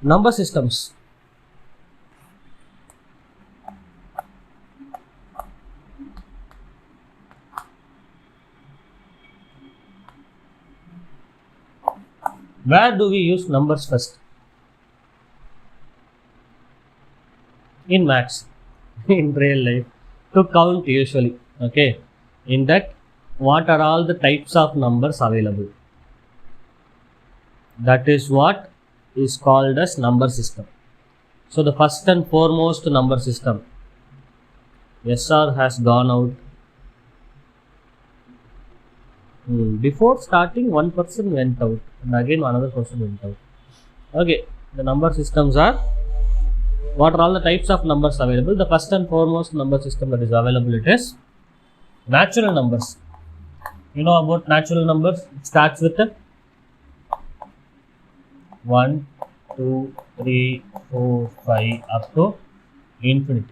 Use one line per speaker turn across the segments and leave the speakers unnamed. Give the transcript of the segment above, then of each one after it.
number systems. Where do we use numbers first? In maths, in real life, to count usually. Okay, in that, what are all the types of numbers available? That is what is called as number system. So the first and foremost number system, SR has gone out. Before starting, one person went out, and again another person went out. Okay, the number systems are, what are all the types of numbers available? The first and foremost number system that is available, it is natural numbers. You know about natural numbers? It starts with 1, 2, 3, 4, 5 up to infinite.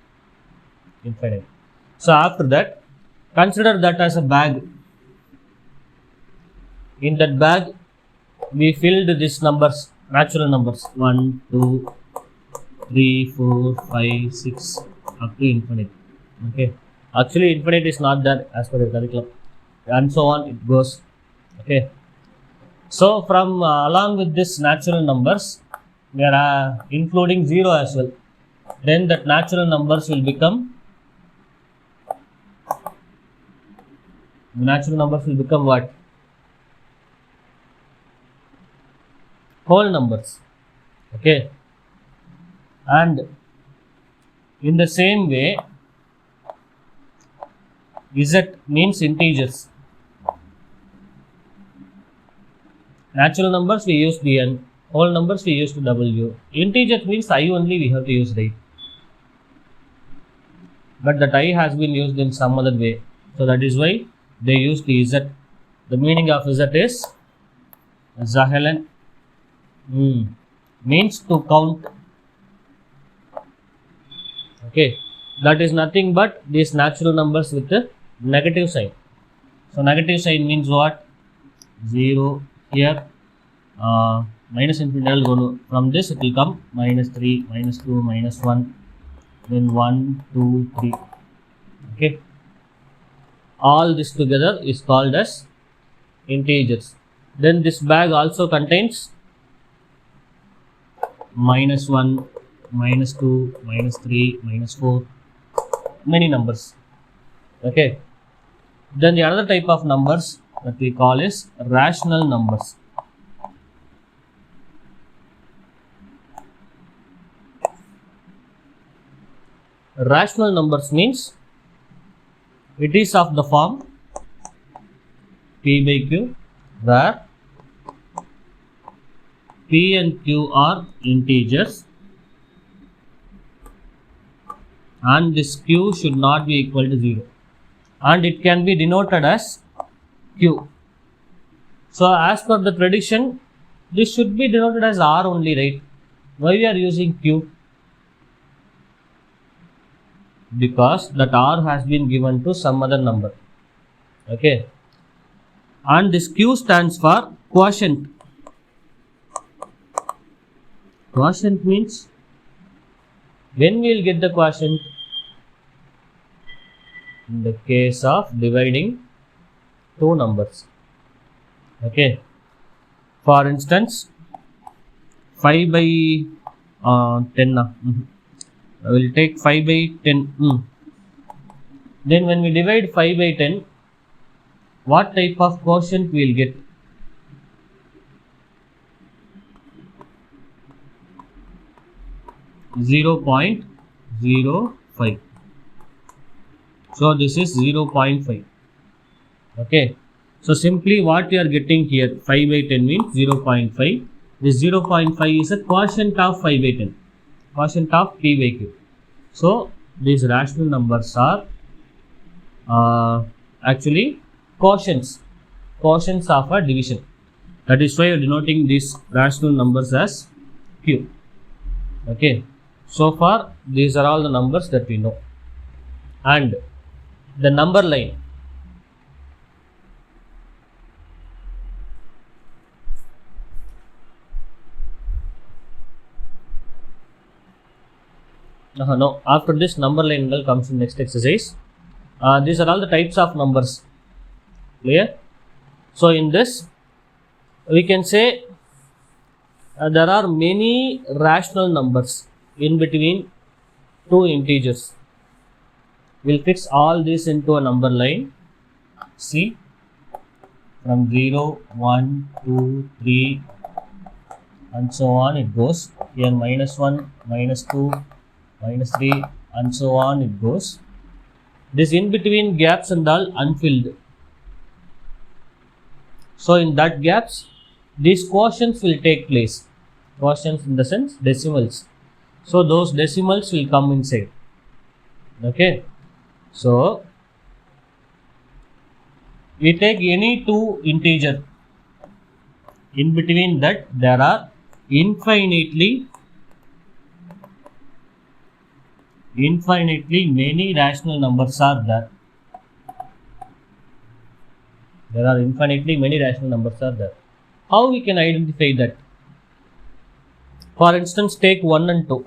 So after that, consider that as a bag. In that bag, we filled these numbers, natural numbers, 1, 2, 3, 4, 5, 6 up to infinite. Okay, actually infinite is not there as per the curriculum, and so on it goes. Okay, so from along with this natural numbers, we are including 0 as well. Then that natural numbers will become, what? Whole numbers. Okay, and in the same way, Z means integers. Natural numbers we use N, whole numbers we use W. Integer means I only we have to use, right? But that I has been used in some other way, so that is why they use the Z. The meaning of Z is Zahelen, means to count. Okay, that is nothing but these natural numbers with the negative sign. So negative sign means what? 0 here, minus infinity, from this it will come minus 3, minus 2, minus 1, then 1, 2, 3. Okay, all this together is called as integers. Then this bag also contains minus 1, minus 2, minus 3, minus 4, many numbers. Okay, then the other type of numbers that we call is rational numbers. Rational numbers means it is of the form P by Q, where P and Q are integers, and this Q should not be equal to 0, and it can be denoted as Q. So as per the tradition, this should be denoted as R only, right? Why we are using Q? Because that R has been given to some other number. Okay, and this Q stands for quotient. Quotient means, when we will get the quotient? In the case of dividing two numbers. Okay, for instance, 5 by 10. I will take 5 by 10. Then when we divide 5 by 10, what type of quotient we will get? .05. So this is 0.5. Okay, so simply what we are getting here, 5 by 10 means 0.5. This 0.5 is a quotient of 5 by 10, quotient of P by Q. So these rational numbers are actually quotients of a division. That is why we are denoting these rational numbers as Q. Okay, so far these are all the numbers that we know. And the number line, No, after this number line comes in next exercise. These are all the types of numbers. Clear? So in this, we can say there are many rational numbers in between two integers. We'll fix all this into a number line. See, from 0, 1, 2, 3 and so on it goes. Here -1, -2, -3 and so on it goes. This in between gaps and all unfilled. So in that gaps, these quotients will take place. Quotients in the sense decimals. So those decimals will come inside. Okay. So we take any two integer. In between that there are infinitely many rational numbers are there. There are infinitely many rational numbers are there. How we can identify that? For instance, take 1 and 2,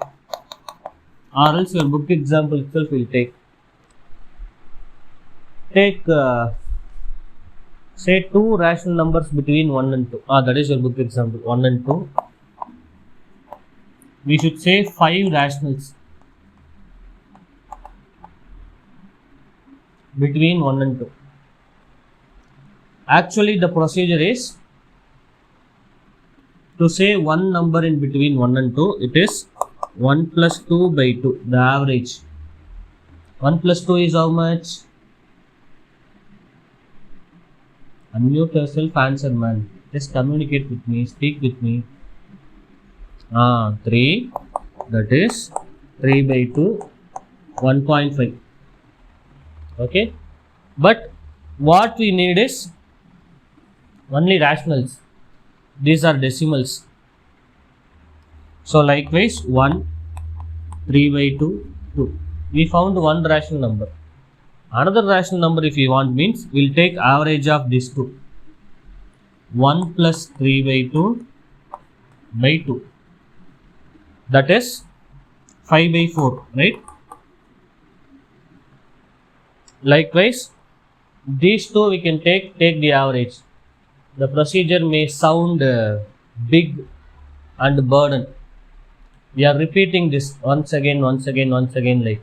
or else your book example itself will take. Take say two rational numbers between 1 and 2. That is your book example, 1 and 2. We should say 5 rationals between 1 and 2. Actually, the procedure is to say one number in between 1 and 2. It is 1 plus 2 by 2, the average. 1 plus 2 is how much? Unmute yourself, answer man. Just communicate with me, speak with me. 3, that is 3 by 2, 1.5. Okay. But what we need is only rationals. These are decimals. So likewise 1, 3 by 2, 2. We found one rational number. Another rational number if you want means we'll take average of these two. 1 plus 3 by 2 by 2. That is 5 by 4, right? Likewise, these two we can take the average. The procedure may sound big and burden. We are repeating this once again like.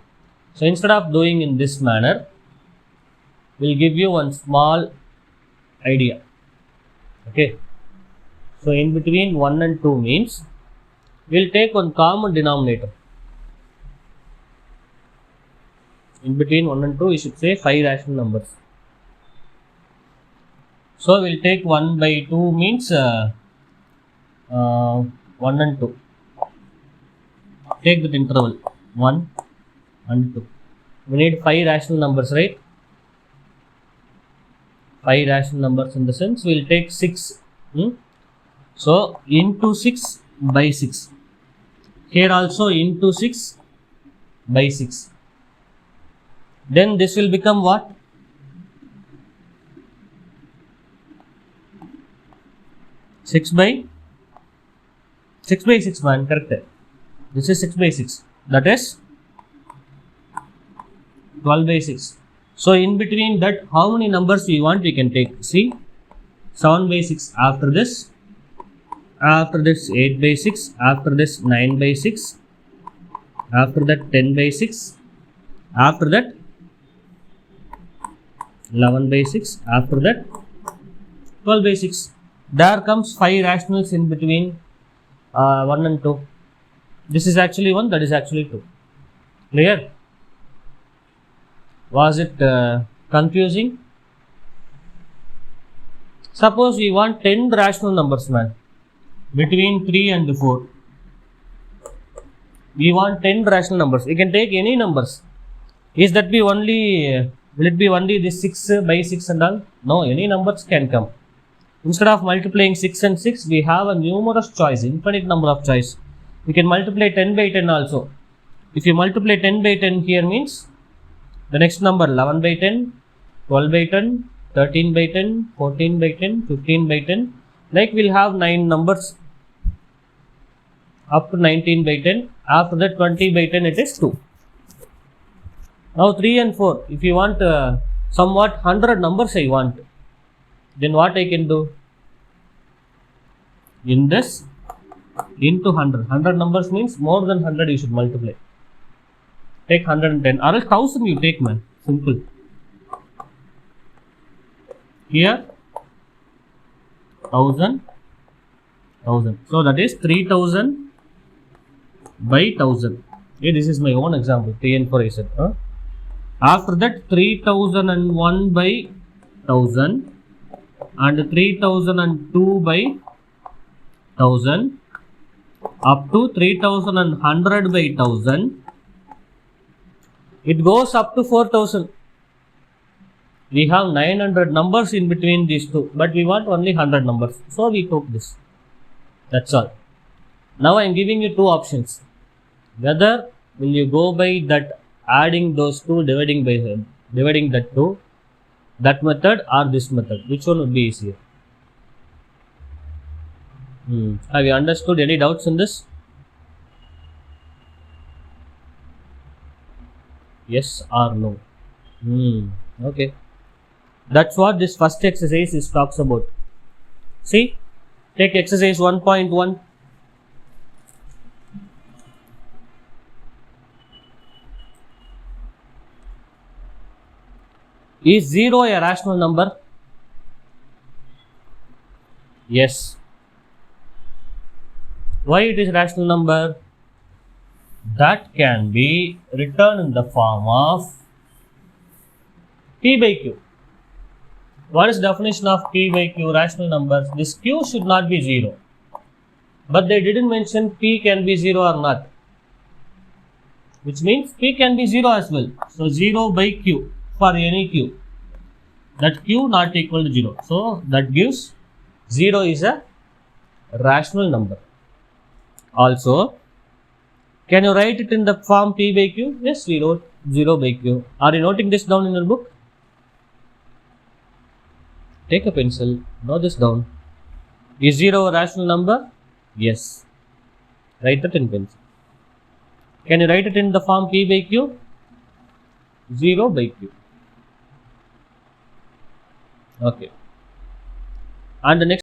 So instead of doing in this manner, we'll give you one small idea. Okay. So in between 1 and 2 means we'll take one common denominator. In between 1 and 2, we should say 5 rational numbers. So we'll take 1 by 2 means 1 and 2. Take that interval 1 and 2. We need 5 rational numbers, right? 5 rational numbers in the sense we'll take 6. So into 6 by 6. Here also into 6 by 6. Then this will become what? 6 by 6 man, correct. This is 6 by 6. That is 12 by 6. So in between that, how many numbers we want we can take? See, 7 by 6. After this 8 by 6. After this 9 by 6. After that 10 by 6. After that 11 by 6. After that 12 by 6. There comes 5 rationals in between 1 and 2. This is actually 1, that is actually 2. Clear? Was it confusing? Suppose we want 10 rational numbers, man, between 3 and 4. We want 10 rational numbers. We can take any numbers. Is that be only, will it be only this 6 by 6 and all? No, any numbers can come. Instead of multiplying 6 and 6, we have a numerous choice, infinite number of choice. We can multiply 10 by 10 also. If you multiply 10 by 10 here means, the next number 11 by 10, 12 by 10, 13 by 10, 14 by 10, 15 by 10. Like we'll have 9 numbers. up to 19 by 10. After that 20 by 10 it is 2. Now 3 and 4. If you want somewhat 100 numbers I want, then what I can do? In this into 100. 100 numbers means more than 100 you should multiply. Take 110 or else 1000 you take, man. Simple. Here 1000. So that is 3000 by 1000. Okay, this is my own example. 3 and 4 I said. After that 3001 by 1000 and 3002 by 1000 up to 3100 by 1000. It goes up to 4000. We have 900 numbers in between these two, but we want only 100 numbers. So we took this. That's all. Now I am giving you two options. Whether will you go by that adding those two, dividing that two, that method or this method? Which one would be easier? Have you understood? Any doubts in this? Yes or no? Okay. That's what this first exercise is talks about. See, take exercise 1.1. Is 0 a rational number? Yes. Why it is rational number? That can be written in the form of P by Q. What is the definition of P by Q? Rational numbers. This Q should not be 0. But they didn't mention P can be 0 or not. Which means P can be 0 as well. So 0 by Q for any Q. That Q not equal to 0. So that gives 0 is a rational number. Also, can you write it in the form P by Q? Yes, we wrote 0 by Q. Are you noting this down in your book? Take a pencil, note this down. Is 0 a rational number? Yes. Write that in pencil. Can you write it in the form P by Q? 0 by Q. Okay. And the next